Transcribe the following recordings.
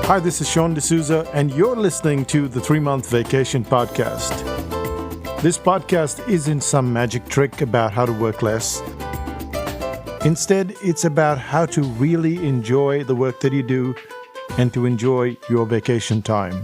Hi, this is Sean D'Souza, and you're listening to the 3-Month Vacation Podcast. This podcast isn't some magic trick about how to work less. Instead, it's about how to really enjoy the work that you do and to enjoy your vacation time.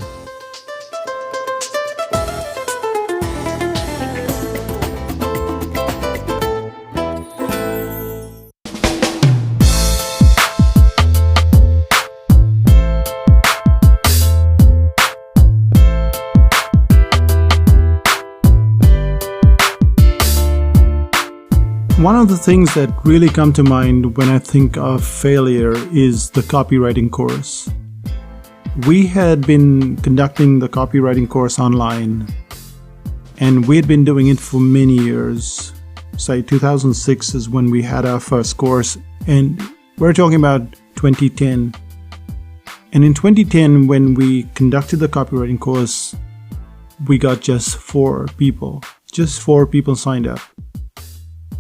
One of the things that really come to mind when I think of failure is the copywriting course. We had been conducting the copywriting course online, and we had been doing it for many years. Say 2006 is when we had our first course, and we're talking about 2010. And in 2010, when we conducted the copywriting course, we got just 4 people. Just 4 people signed up.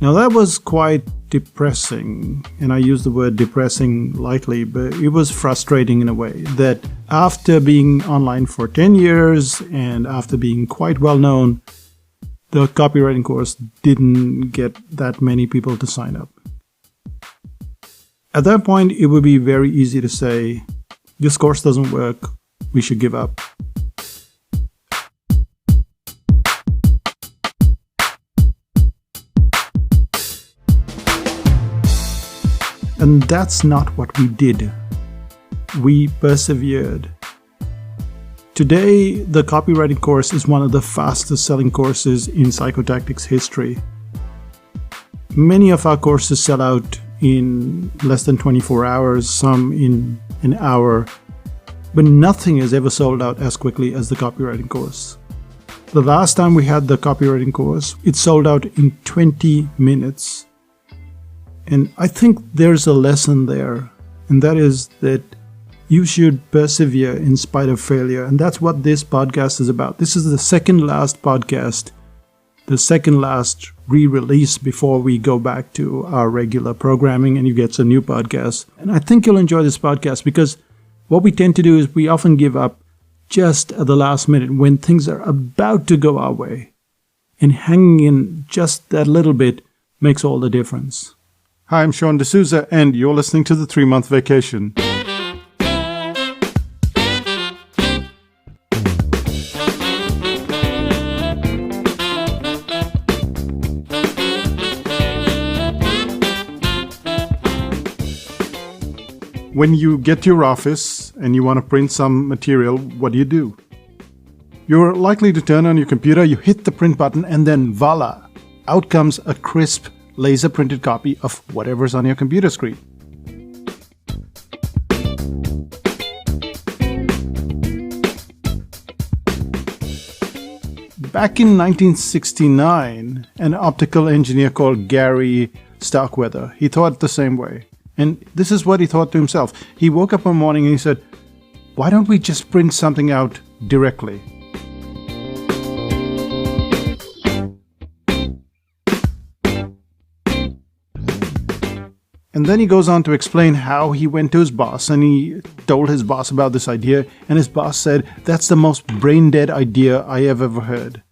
Now that was quite depressing, and I use the word depressing lightly, but it was frustrating in a way that after being online for 10 years and after being quite well known, the copywriting course didn't get that many people to sign up. At that point, it would be very easy to say, this course doesn't work, we should give up. And that's not what we did. We persevered. Today, the copywriting course is one of the fastest selling courses in psychotactics history. Many of our courses sell out in less than 24 hours, some in an hour, but nothing is ever sold out as quickly as the copywriting course. The last time we had the copywriting course, it sold out in 20 minutes. And I think there's a lesson there, and that is that you should persevere in spite of failure. And that's what this podcast is about. This is the second last podcast, the second last re-release before we go back to our regular programming and you get a new podcast. And I think you'll enjoy this podcast because what we tend to do is we often give up just at the last minute when things are about to go our way. And hanging in just that little bit makes all the difference. Hi, I'm Sean D'Souza, and you're listening to the 3-Month Vacation. When you get to your office and you want to print some material, what do? You're likely to turn on your computer, you hit the print button, and then voila, out comes a crisp laser printed copy of whatever's on your computer screen. Back in 1969, an optical engineer called Gary Starkweather, he thought the same way. And this is what he thought to himself. He woke up one morning and he said, why don't we just print something out directly? And then he goes on to explain how he went to his boss and he told his boss about this idea, and his boss said, that's the most brain-dead idea I have ever heard.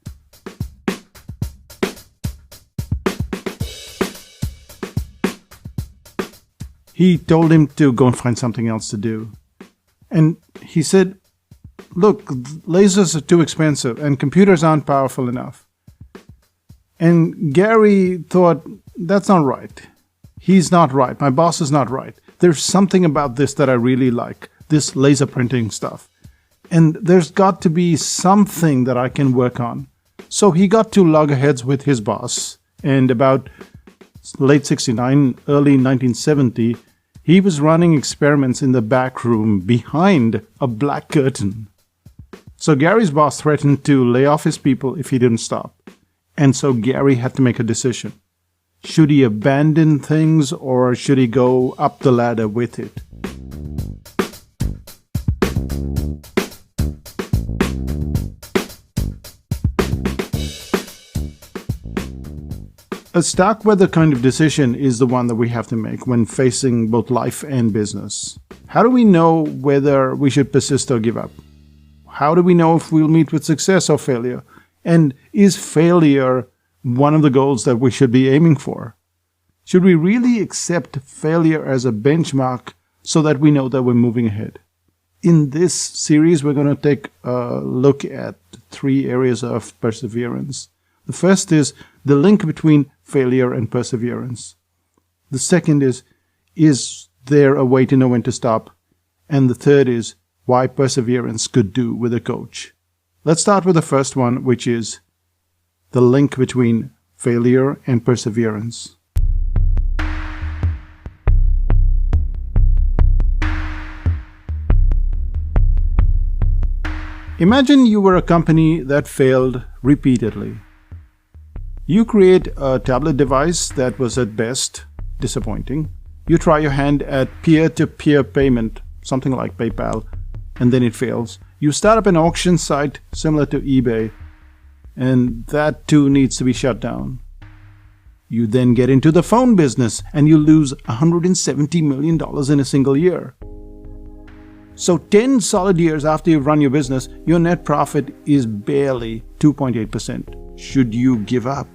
He told him to go and find something else to do. And he said, look, lasers are too expensive and computers aren't powerful enough. And Gary thought, that's not right. He's not right. My boss is not right. There's something about this that I really like, this laser printing stuff. And there's got to be something that I can work on. So he got to loggerheads with his boss. And about late 69, early 1970, he was running experiments in the back room behind a black curtain. So Gary's boss threatened to lay off his people if he didn't stop. And so Gary had to make a decision. Should he abandon things or should he go up the ladder with it? A stark weather kind of decision is the one that we have to make when facing both life and business. How do we know whether we should persist or give up? How do we know if we'll meet with success or failure? And is failure one of the goals that we should be aiming for? Should we really accept failure as a benchmark so that we know that we're moving ahead? In this series, we're going to take a look at 3 areas of perseverance. The first is the link between failure and perseverance. The second is there a way to know when to stop? And the third is why perseverance could do with a coach. Let's start with the first one, which is the link between failure and perseverance. Imagine you were a company that failed repeatedly. You create a tablet device that was at best disappointing. You try your hand at peer-to-peer payment, something like PayPal, and then it fails. You start up an auction site similar to eBay, and that too needs to be shut down. You then get into the phone business and you lose $170 million in a single year. So 10 solid years after you've run your business, your net profit is barely 2.8%. Should you give up?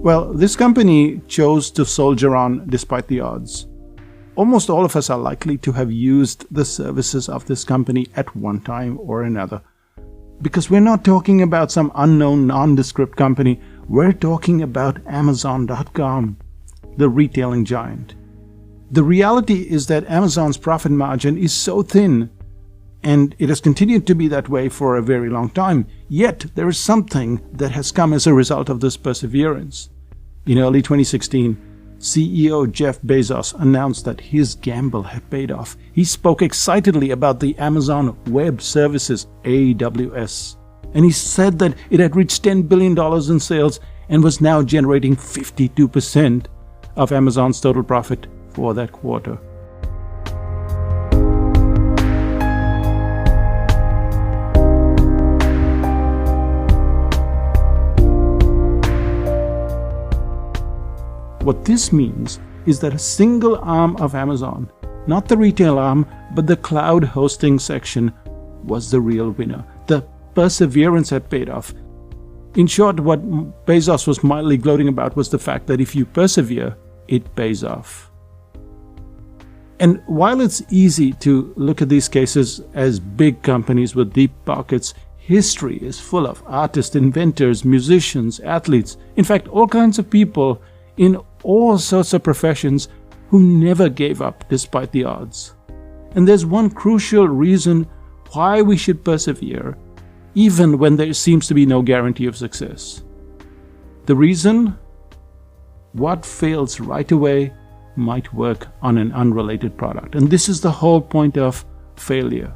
Well, this company chose to soldier on despite the odds. Almost all of us are likely to have used the services of this company at one time or another. Because we're not talking about some unknown nondescript company, we're talking about Amazon.com, the retailing giant. The reality is that Amazon's profit margin is so thin, and it has continued to be that way for a very long time. Yet, there is something that has come as a result of this perseverance. In early 2016, CEO Jeff Bezos announced that his gamble had paid off. He spoke excitedly about the Amazon Web Services, AWS, and he said that it had reached $10 billion in sales and was now generating 52% of Amazon's total profit for that quarter. What this means is that a single arm of Amazon, not the retail arm, but the cloud hosting section, was the real winner. The perseverance had paid off. In short, what Bezos was mildly gloating about was the fact that if you persevere, it pays off. And while it's easy to look at these cases as big companies with deep pockets, history is full of artists, inventors, musicians, athletes, in fact, all kinds of people in all sorts of professions who never gave up despite the odds. And there's one crucial reason why we should persevere, even when there seems to be no guarantee of success. The reason? What fails right away might work on an unrelated product. And this is the whole point of failure.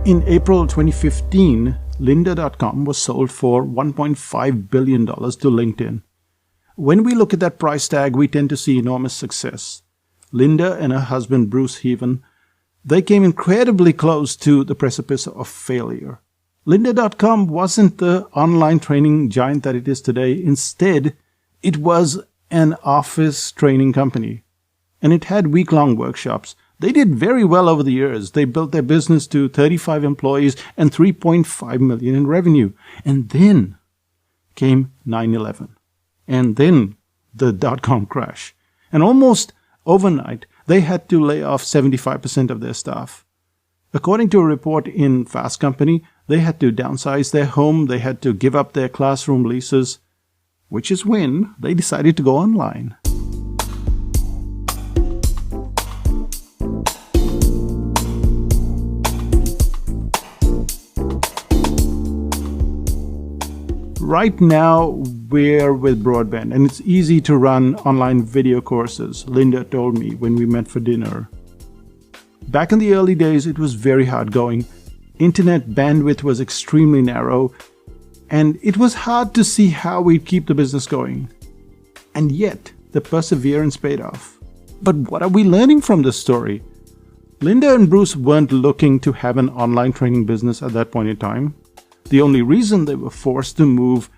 In April 2015, Lynda.com was sold for $1.5 billion to LinkedIn. When we look at that price tag, we tend to see enormous success. Lynda and her husband Bruce Heaven, they came incredibly close to the precipice of failure. Lynda.com wasn't the online training giant that it is today. Instead, it was an office training company. And it had week-long workshops. They did very well over the years. They built their business to 35 employees and $3.5 million in revenue. And then came 9/11. And then the dot-com crash. And almost overnight, they had to lay off 75% of their staff. According to a report in Fast Company, they had to downsize their home, they had to give up their classroom leases, which is when they decided to go online. Right now, we're with broadband, and it's easy to run online video courses, Lynda told me when we met for dinner. Back in the early days, it was very hard going. Internet bandwidth was extremely narrow, And it was hard to see how we'd keep the business going. And yet, the perseverance paid off. But what are we learning from this story? Linda and Bruce weren't looking to have an online training business at that point in time. The only reason they were forced to move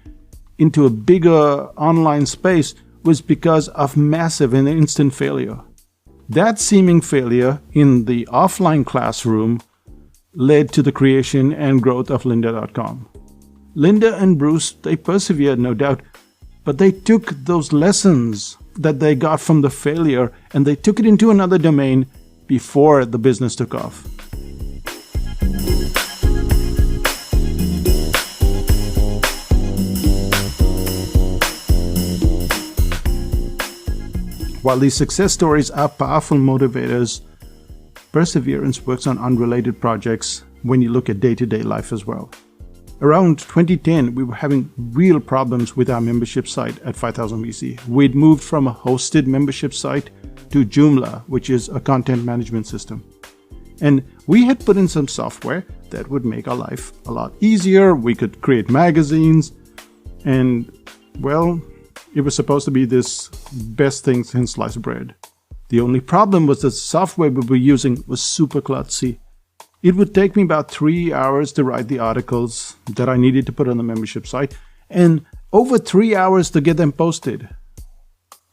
into a bigger online space was because of massive and instant failure. That seeming failure in the offline classroom led to the creation and growth of lynda.com. Linda and Bruce, they persevered, no doubt, but they took those lessons that they got from the failure and they took it into another domain before the business took off. While these success stories are powerful motivators, perseverance works on unrelated projects when you look at day-to-day life as well. Around 2010, we were having real problems with our membership site at 5000 BC. We'd moved from a hosted membership site to Joomla, which is a content management system. And we had put in some software that would make our life a lot easier. We could create magazines, and, well, it was supposed to be this best thing since sliced bread. The only problem was the software we were using was super klutzy. It would take me about 3 hours to write the articles that I needed to put on the membership site, and over 3 hours to get them posted.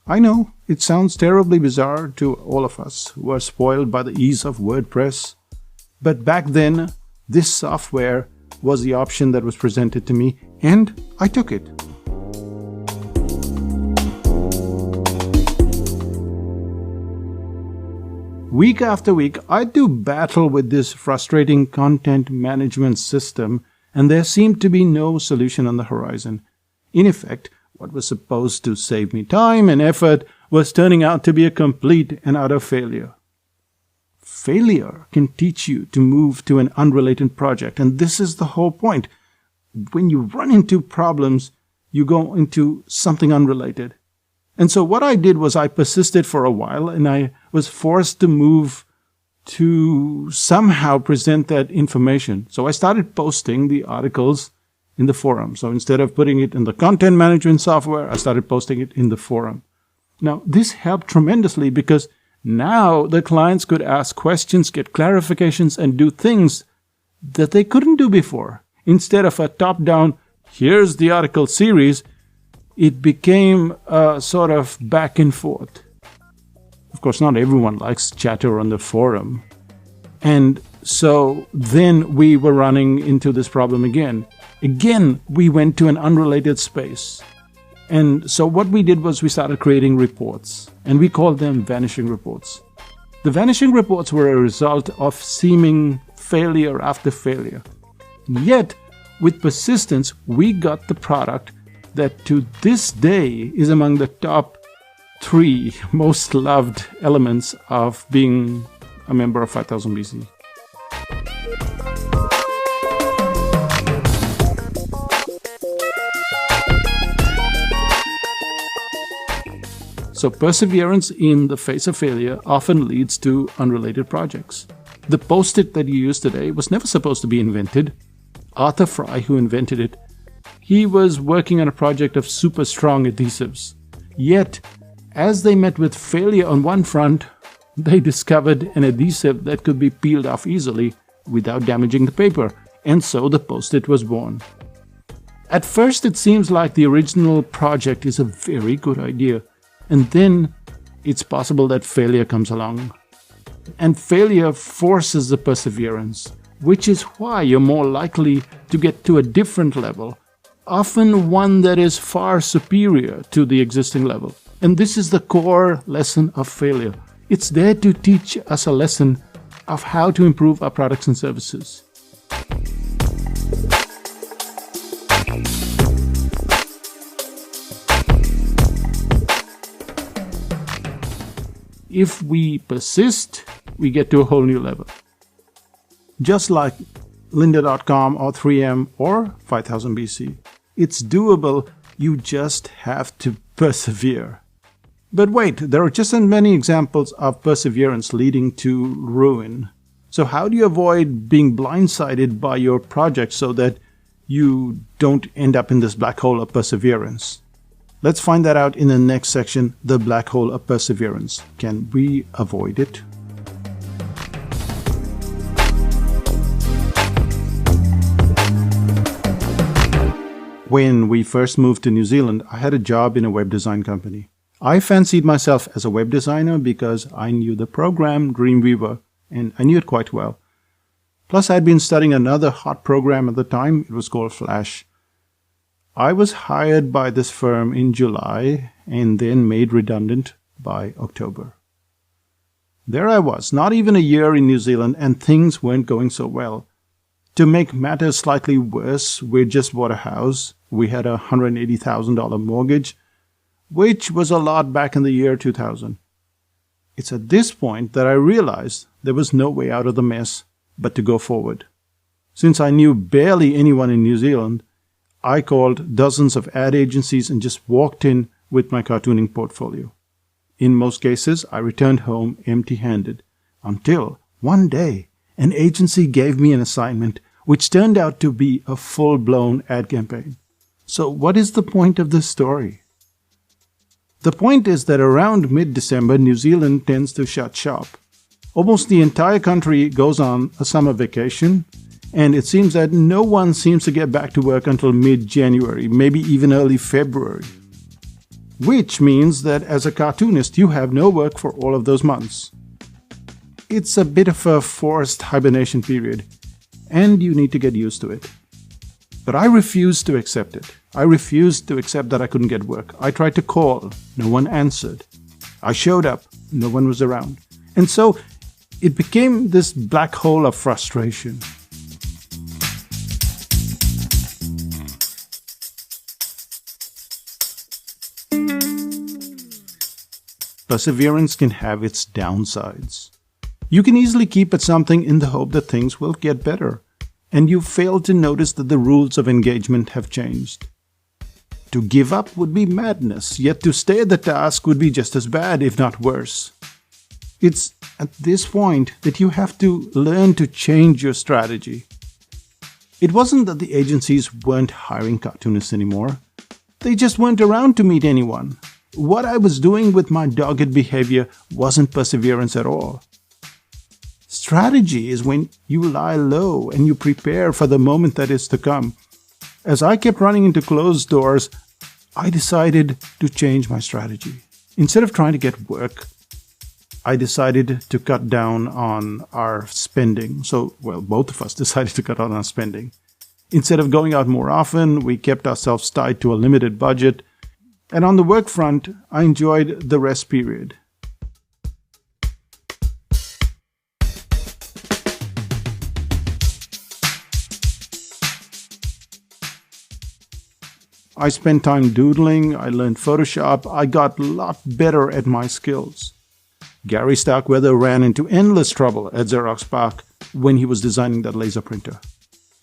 I know, it sounds terribly bizarre to all of us who are spoiled by the ease of WordPress, but back then, this software was the option that was presented to me, and I took it. Week after week, I do battle with this frustrating content management system, and there seemed to be no solution on the horizon. In effect, what was supposed to save me time and effort was turning out to be a complete and utter failure. Failure can teach you to move to an unrelated project, and this is the whole point. When you run into problems, you go into something unrelated. And so what I did was I persisted for a while, and I was forced to move to somehow present that information. So I started posting the articles in the forum. So instead of putting it in the content management software, I started posting it in the forum. Now, this helped tremendously because now the clients could ask questions, get clarifications, and do things that they couldn't do before. Instead of a top-down, here's the article series, it became a sort of back and forth. Of course, not everyone likes chatter on the forum. And so then we were running into this problem again. Again, we went to an unrelated space. And so what we did was we started creating reports, and we called them vanishing reports. The vanishing reports were a result of seeming failure after failure. Yet, with persistence, we got the product that to this day is among the top 3 most loved elements of being a member of 5000 BC. So perseverance in the face of failure often leads to unrelated projects. The Post-it that you use today was never supposed to be invented. Arthur Fry, who invented it, he was working on a project of super strong adhesives. Yet, as they met with failure on one front, they discovered an adhesive that could be peeled off easily without damaging the paper, and so the Post-it was born. At first, it seems like the original project is a very good idea, and then it's possible that failure comes along. And failure forces the perseverance, which is why you're more likely to get to a different level, often one that is far superior to the existing level. And this is the core lesson of failure. It's there to teach us a lesson of how to improve our products and services. If we persist, we get to a whole new level. Just like lynda.com or 3M or 5000 BC. It's doable, you just have to persevere. But wait, there are just as many examples of perseverance leading to ruin. So how do you avoid being blindsided by your project so that you don't end up in this black hole of perseverance? Let's find that out in the next section, the black hole of perseverance. Can we avoid it? When we first moved to New Zealand, I had a job in a web design company. I fancied myself as a web designer because I knew the program Dreamweaver, and I knew it quite well. Plus, I had been studying another hot program at the time. It was called Flash. I was hired by this firm in July and then made redundant by October. There I was, not even a year in New Zealand, and things weren't going so well. To make matters slightly worse, we just bought a house. We had a $180,000 mortgage, which was a lot back in the year 2000. It's at this point that I realized there was no way out of the mess but to go forward. Since I knew barely anyone in New Zealand, I called dozens of ad agencies and just walked in with my cartooning portfolio. In most cases, I returned home empty-handed, until one day an agency gave me an assignment which turned out to be a full-blown ad campaign. So what is the point of this story? The point is that around mid-December, New Zealand tends to shut shop. Almost the entire country goes on a summer vacation, and it seems that no one seems to get back to work until mid-January, maybe even early February. Which means that as a cartoonist, you have no work for all of those months. It's a bit of a forced hibernation period, and you need to get used to it. But I refused to accept it. I refused to accept that I couldn't get work. I tried to call. No one answered. I showed up. No one was around. And so it became this black hole of frustration. Perseverance can have its downsides. You can easily keep at something in the hope that things will get better, and you fail to notice that the rules of engagement have changed. To give up would be madness, yet to stay at the task would be just as bad, if not worse. It's at this point that you have to learn to change your strategy. It wasn't that the agencies weren't hiring cartoonists anymore. They just weren't around to meet anyone. What I was doing with my dogged behavior wasn't perseverance at all. Strategy is when you lie low and you prepare for the moment that is to come. As I kept running into closed doors, I decided to change my strategy. Instead of trying to get work, I decided to cut down on our spending. Both of us decided to cut down on our spending. Instead of going out more often, we kept ourselves tied to a limited budget. And on the work front, I enjoyed the rest period. I spent time doodling, I learned Photoshop, I got a lot better at my skills. Gary Starkweather ran into endless trouble at Xerox PARC when he was designing that laser printer.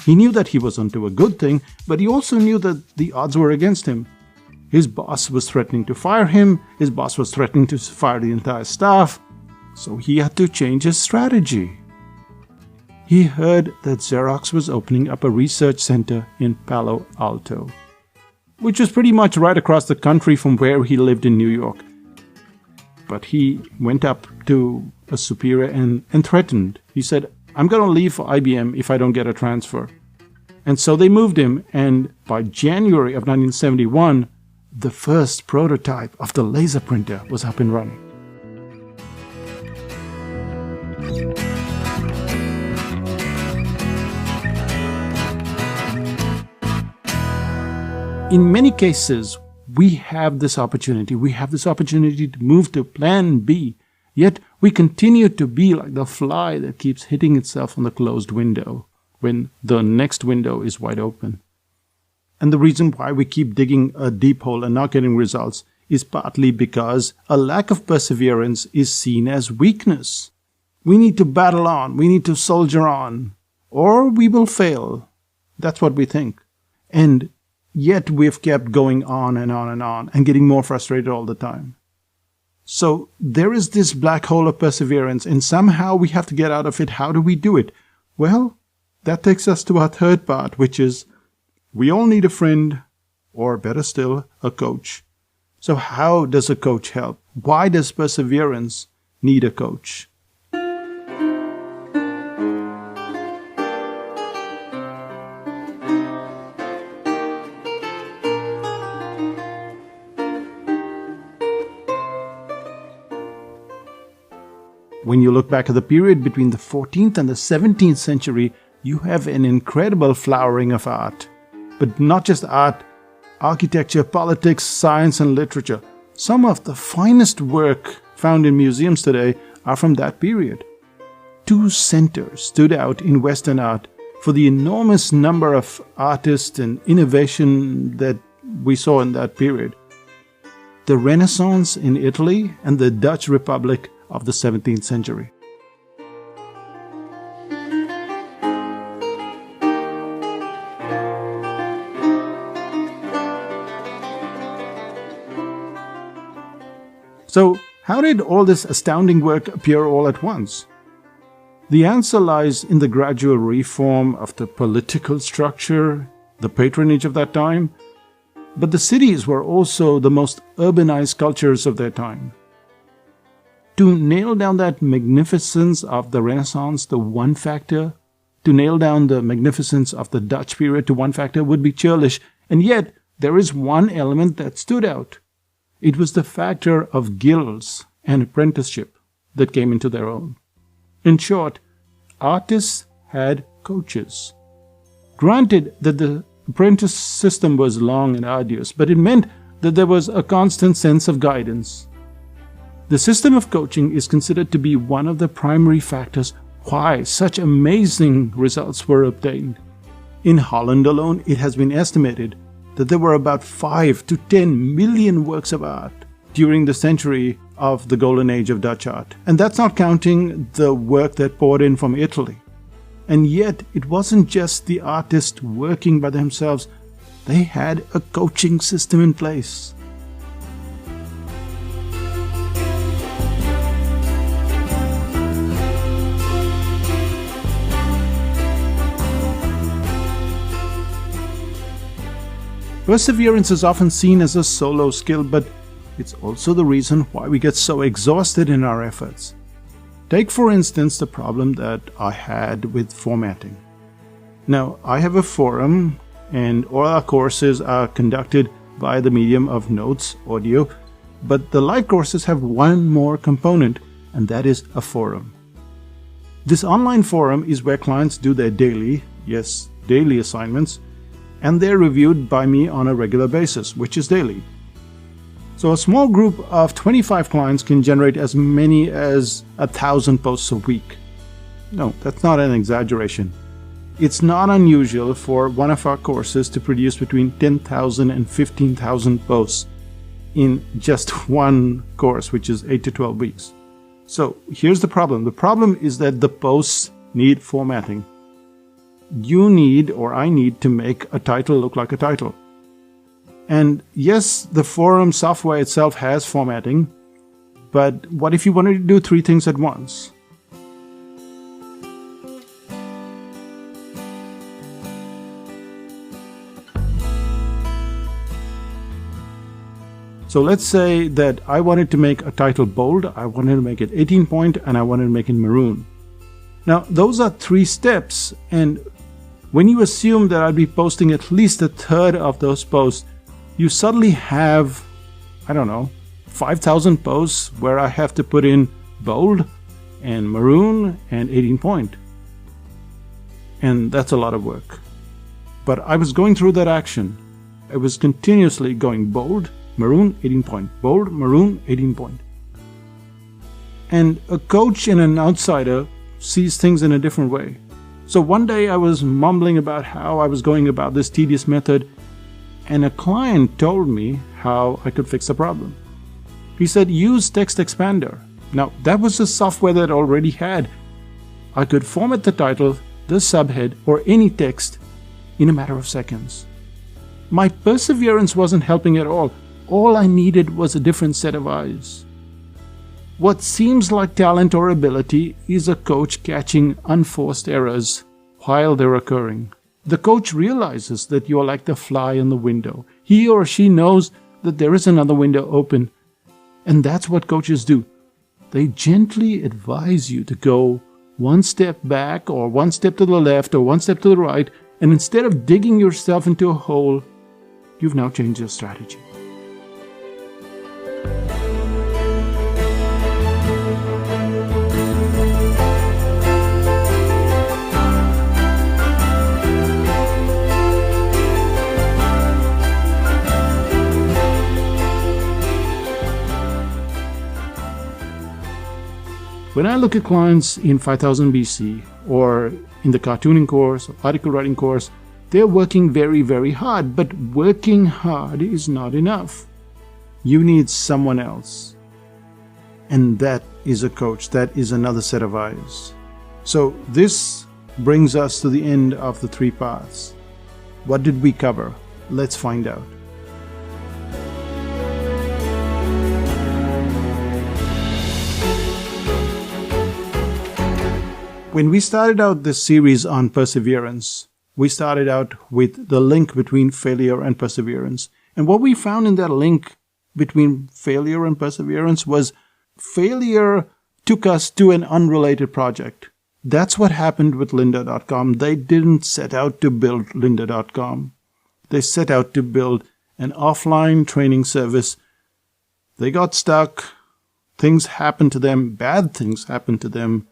He knew that he was onto a good thing, but he also knew that the odds were against him. His boss was threatening to fire him, his boss was threatening to fire the entire staff, so he had to change his strategy. He heard that Xerox was opening up a research center in Palo Alto, which was pretty much right across the country from where he lived in New York. But he went up to a superior and threatened. He said, "I'm going to leave for IBM if I don't get a transfer." And so they moved him, and by January of 1971, the first prototype of the laser printer was up and running. In many cases, we have this opportunity. We have this opportunity to move to plan B, yet we continue to be like the fly that keeps hitting itself on the closed window when the next window is wide open. And the reason why we keep digging a deep hole and not getting results is partly because a lack of perseverance is seen as weakness. We need to battle on, we need to soldier on, or we will fail. That's what we think. And yet we've kept going on and on and on and getting more frustrated all the time. So there is this black hole of perseverance, and somehow we have to get out of it. How do we do it? Well, that takes us to our third part, which is We all need a friend, or better still, a coach. So how does a coach help? Why does perseverance need a coach? When you look back at the period between the 14th and the 17th century, you have an incredible flowering of art. But not just art, architecture, politics, science, and literature. Some of the finest work found in museums today are from that period. Two centers stood out in Western art for the enormous number of artists and innovation that we saw in that period. The Renaissance in Italy and the Dutch Republic of the 17th century. So, how did all this astounding work appear all at once? The answer lies in the gradual reform of the political structure, the patronage of that time, but the cities were also the most urbanized cultures of their time. To nail down that magnificence of the Renaissance to one factor, to nail down the magnificence of the Dutch period to one factor would be churlish, and yet there is one element that stood out. It was the factor of guilds and apprenticeship that came into their own. In short, artists had coaches. Granted that the apprentice system was long and arduous, but it meant that there was a constant sense of guidance. The system of coaching is considered to be one of the primary factors why such amazing results were obtained. In Holland alone, it has been estimated that there were about 5 to 10 million works of art during the century of the golden age of Dutch art. And that's not counting the work that poured in from Italy. And yet, it wasn't just the artists working by themselves. They had a coaching system in place. Perseverance is often seen as a solo skill, but it's also the reason why we get so exhausted in our efforts. Take, for instance, the problem that I had with formatting. Now, I have a forum, and all our courses are conducted by the medium of notes, audio, but the live courses have one more component, and that is a forum. This online forum is where clients do their daily assignments, and they're reviewed by me on a regular basis, which is daily. So a small group of 25 clients can generate as many as 1,000 posts a week. No, that's not an exaggeration. It's not unusual for one of our courses to produce between 10,000 and 15,000 posts in just one course, which is 8 to 12 weeks. So here's the problem. The problem is that the posts need formatting. You need, or I need, to make a title look like a title. And yes, the forum software itself has formatting, but what if you wanted to do 3 things at once? So let's say that I wanted to make a title bold, I wanted to make it 18 point, and I wanted to make it maroon. Now, those are 3 steps, and when you assume that I'd be posting at least a third of those posts, you suddenly have, 5,000 posts where I have to put in bold and maroon and 18 point. And that's a lot of work. But I was going through that action. I was continuously going bold, maroon, 18 point, bold, maroon, 18 point. And a coach and an outsider sees things in a different way. So one day I was mumbling about how I was going about this tedious method, and a client told me how I could fix the problem. He said, use Text Expander. Now, that was a software that I already had. I could format the title, the subhead, or any text in a matter of seconds. My perseverance wasn't helping at all. All I needed was a different set of eyes. What seems like talent or ability is a coach catching unforced errors while they're occurring. The coach realizes that you're like the fly in the window. He or she knows that there is another window open. And that's what coaches do. They gently advise you to go one step back or one step to the left or one step to the right. And instead of digging yourself into a hole, you've now changed your strategy. When I look at clients in 5000 BC or in the cartooning course, or article writing course, they're working very, very hard, but working hard is not enough. You need someone else. And that is a coach. That is another set of eyes. So this brings us to the end of the 3 paths. What did we cover? Let's find out. When we started out this series on perseverance, we started out with the link between failure and perseverance. And what we found in that link between failure and perseverance was failure took us to an unrelated project. That's what happened with lynda.com. They didn't set out to build lynda.com. They set out to build an offline training service. They got stuck. Things happened to them. Bad things happened to them.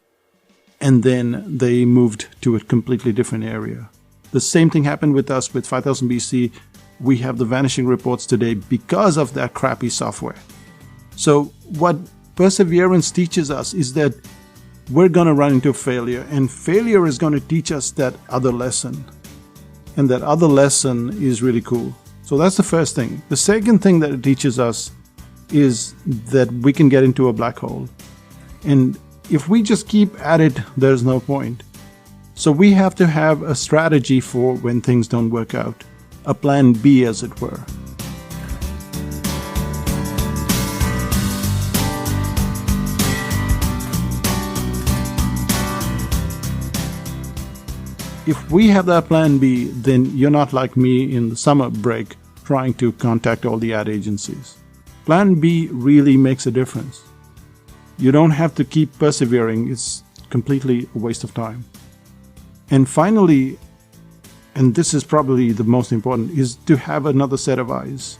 And then they moved to a completely different area. The same thing happened with us with 5000 BC. We have the vanishing reports today because of that crappy software. So what perseverance teaches us is that we're going to run into failure, and failure is going to teach us that other lesson. And that other lesson is really cool. So that's the first thing. The second thing that it teaches us is that we can get into a black hole. And if we just keep at it, there's no point. So we have to have a strategy for when things don't work out. A plan B, as it were. If we have that plan B, then you're not like me in the summer break trying to contact all the ad agencies. Plan B really makes a difference. You don't have to keep persevering. It's completely a waste of time. And finally, and this is probably the most important, is to have another set of eyes.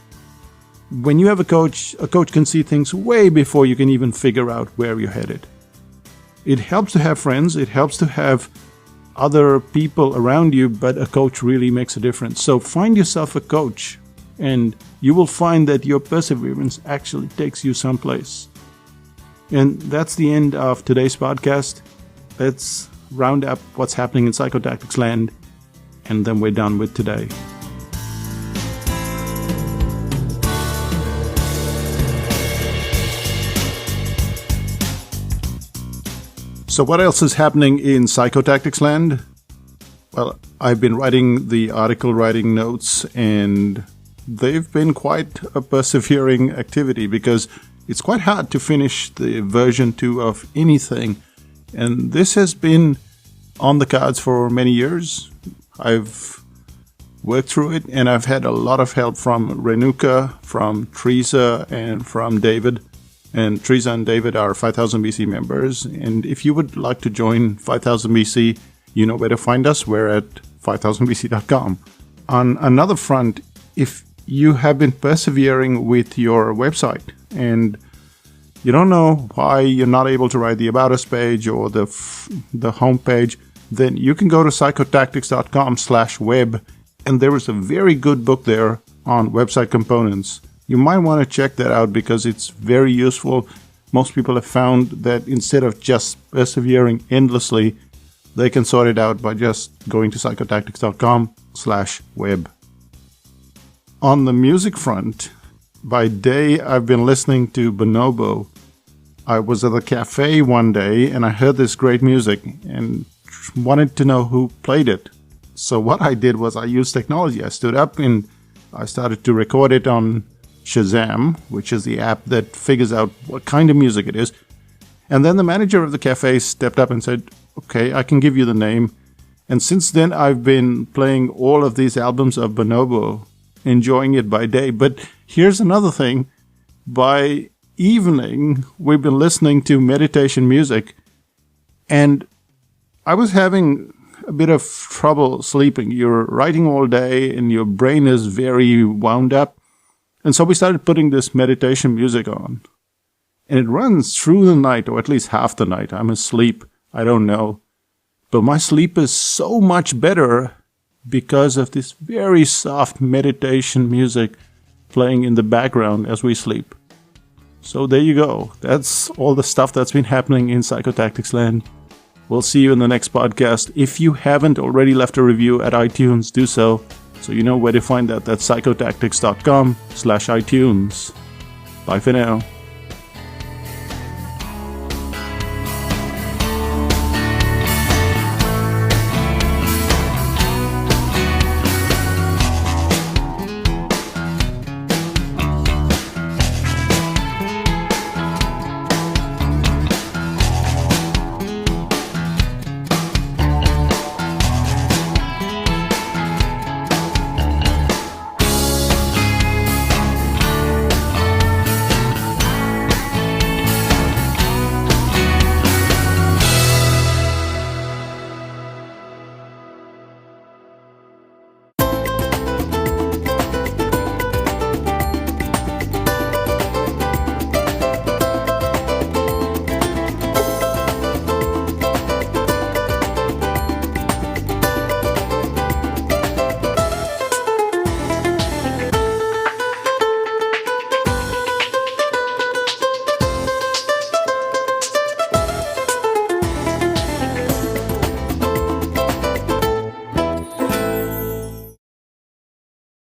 When you have a coach can see things way before you can even figure out where you're headed. It helps to have friends. It helps to have other people around you, but a coach really makes a difference. So find yourself a coach, and you will find that your perseverance actually takes you someplace. And that's the end of today's podcast. Let's round up what's happening in psychotactics land, and then we're done with today. So what else is happening in psychotactics land? Well, I've been writing the article writing notes, and they've been quite a persevering activity because it's quite hard to finish the version 2 of anything. And this has been on the cards for many years. I've worked through it, and I've had a lot of help from Renuka, from Teresa, and from David. And Teresa and David are 5000 BC members. And if you would like to join 5000 BC, you know where to find us. We're at 5000bc.com. On another front, if you have been persevering with your website and you don't know why you're not able to write the About Us page or the home page, then you can go to psychotactics.com/web, and there is a very good book there on website components. You might want to check that out because it's very useful. Most people have found that instead of just persevering endlessly, they can sort it out by just going to psychotactics.com/web. On the music front, by day I've been listening to Bonobo. I was at a cafe one day and I heard this great music and wanted to know who played it. So what I did was I used technology. I stood up and I started to record it on Shazam, which is the app that figures out what kind of music it is. And then the manager of the cafe stepped up and said, "Okay, I can give you the name." And since then, I've been playing all of these albums of Bonobo, enjoying it by day. But here's another thing. By evening, we've been listening to meditation music, and I was having a bit of trouble sleeping. You're writing all day, and your brain is very wound up. And so we started putting this meditation music on. And it runs through the night, or at least half the night. I'm asleep. I don't know. But my sleep is so much better because of this very soft meditation music playing in the background as we sleep. So there you go. That's all the stuff that's been happening in Psychotactics land. We'll see you in the next podcast. If you haven't already left a review at iTunes, do so you know where to find that. That's psychotactics.com/iTunes. Bye for now.